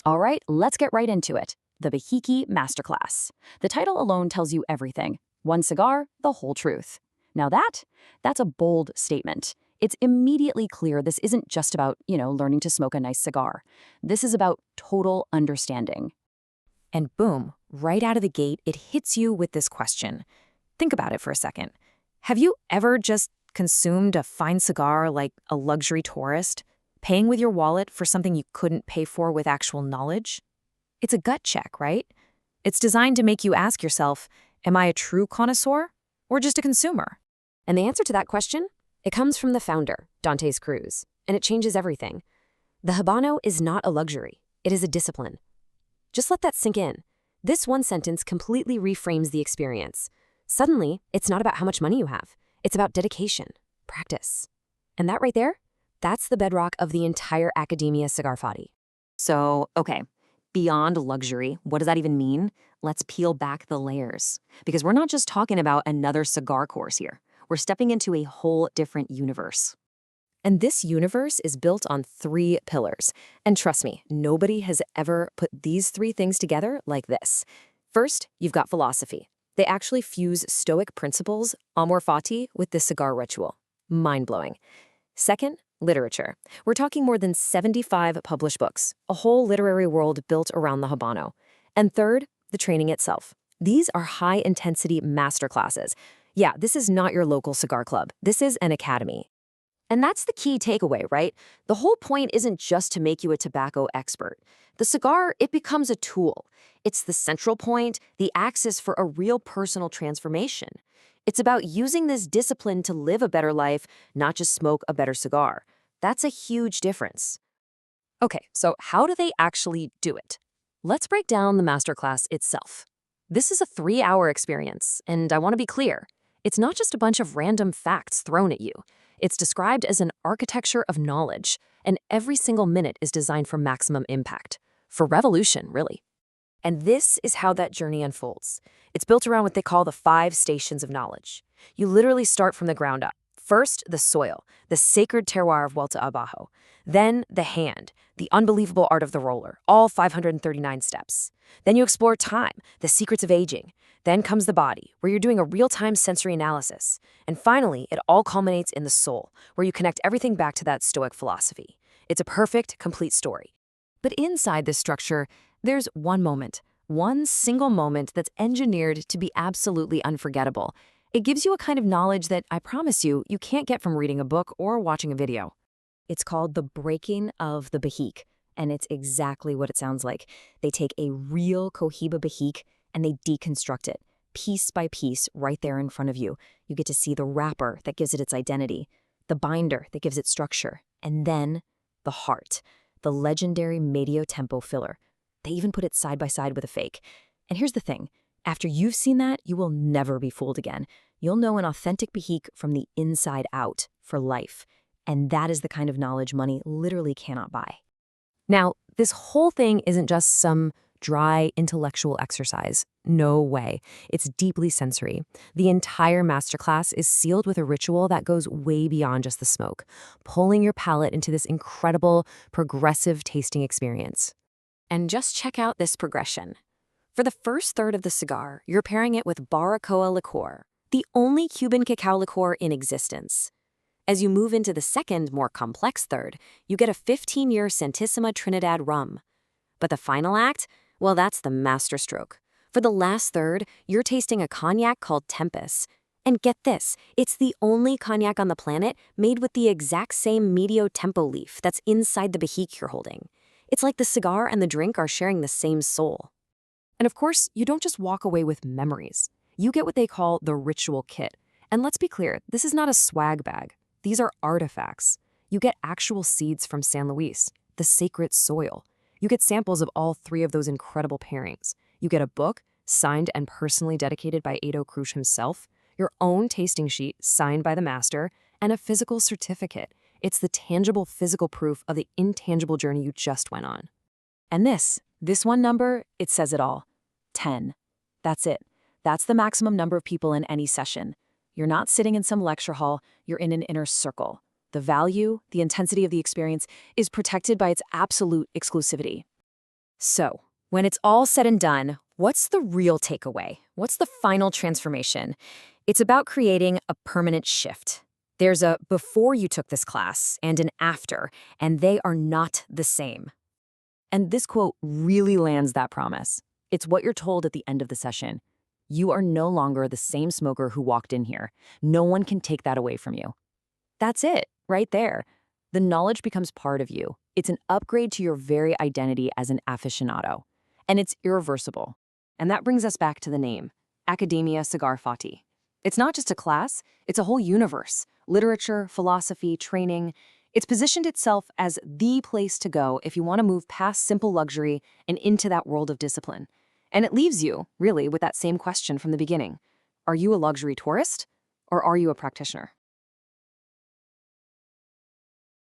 All right, let's get right into it. The Behike Masterclass. The title alone tells you everything. One cigar, the whole truth. Now that's a bold statement. It's immediately clear this isn't just about, learning to smoke a nice cigar. This is about total understanding. And boom, right out of the gate, it hits you with this question. Think about it for a second. Have you ever just consumed a fine cigar like a luxury tourist, paying with your wallet for something you couldn't pay for with actual knowledge? It's a gut check, right? It's designed to make you ask yourself, am I a true connoisseur or just a consumer? And the answer to that question? It comes from the founder, Dantes Cruz, and it changes everything. The habano is not a luxury. It is a discipline. Just let that sink in. This one sentence completely reframes the experience. Suddenly, it's not about how much money you have. It's about dedication, practice. And that right there, that's the bedrock of the entire Academia CigarFati. So, okay, beyond luxury, what does that even mean? Let's peel back the layers. Because we're not just talking about another cigar course here. We're stepping into a whole different universe. And this universe is built on 3 pillars. And trust me, nobody has ever put these 3 things together like this. First, you've got philosophy. They actually fuse Stoic principles, amor fati, with the cigar ritual. Mind-blowing. Second, literature. We're talking more than 75 published books, a whole literary world built around the habano. And third, the training itself. These are high-intensity masterclasses. Yeah, this is not your local cigar club. This is an academy. And that's the key takeaway, right? The whole point isn't just to make you a tobacco expert. The cigar, it becomes a tool. It's the central point, the axis for a real personal transformation. It's about using this discipline to live a better life, not just smoke a better cigar. That's a huge difference. Okay, so how do they actually do it? Let's break down the masterclass itself. This is a 3-hour experience, and I want to be clear. It's not just a bunch of random facts thrown at you. It's described as an architecture of knowledge, and every single minute is designed for maximum impact. For revolution, really. And this is how that journey unfolds. It's built around what they call the 5 stations of knowledge. You literally start from the ground up. First, the soil, the sacred terroir of Vuelta Abajo. Then, the hand, the unbelievable art of the roller, all 539 steps. Then you explore time, the secrets of aging. Then comes the body, where you're doing a real-time sensory analysis. And finally, it all culminates in the soul, where you connect everything back to that Stoic philosophy. It's a perfect, complete story. But inside this structure, there's one single moment that's engineered to be absolutely unforgettable. It gives you a kind of knowledge that, I promise you, you can't get from reading a book or watching a video. It's called the breaking of the Behike, and it's exactly what it sounds like. They take a real Cohiba Behike and they deconstruct it, piece by piece, right there in front of you. You get to see the wrapper that gives it its identity, the binder that gives it structure, and then the heart, the legendary medio tempo filler. They even put it side by side with a fake. And here's the thing. After you've seen that, you will never be fooled again. You'll know an authentic Behike from the inside out for life. And that is the kind of knowledge money literally cannot buy. Now, this whole thing isn't just some dry intellectual exercise. No way. It's deeply sensory. The entire masterclass is sealed with a ritual that goes way beyond just the smoke, pulling your palate into this incredible, progressive tasting experience. And just check out this progression. For the first third of the cigar, you're pairing it with Barbacoa liqueur, the only Cuban cacao liqueur in existence. As you move into the second, more complex third, you get a 15-year Santissima Trinidad rum. But the final act? Well, that's the masterstroke. For the last third, you're tasting a cognac called Tempest. And get this, it's the only cognac on the planet made with the exact same medio tempo leaf that's inside the Behike you're holding. It's like the cigar and the drink are sharing the same soul. And of course, you don't just walk away with memories. You get what they call the ritual kit. And let's be clear, this is not a swag bag. These are artifacts. You get actual seeds from San Luis, the sacred soil. You get samples of all 3 of those incredible pairings. You get a book, signed and personally dedicated by Edo Cruz himself, your own tasting sheet, signed by the master, and a physical certificate. It's the tangible physical proof of the intangible journey you just went on. And this one number, it says it all. 10. That's it. That's the maximum number of people in any session. You're not sitting in some lecture hall, you're in an inner circle. The value, the intensity of the experience is protected by its absolute exclusivity. So, when it's all said and done, what's the real takeaway? What's the final transformation? It's about creating a permanent shift. There's a before you took this class and an after, and they are not the same. And this quote really lands that promise. It's what you're told at the end of the session. You are no longer the same smoker who walked in here. No one can take that away from you. That's it, right there. The knowledge becomes part of you. It's an upgrade to your very identity as an aficionado. And it's irreversible. And that brings us back to the name, Academia CigarFati. It's not just a class, it's a whole universe. Literature, philosophy, training. It's positioned itself as the place to go if you want to move past simple luxury and into that world of discipline. And it leaves you, really, with that same question from the beginning. Are you a luxury tourist, or are you a practitioner?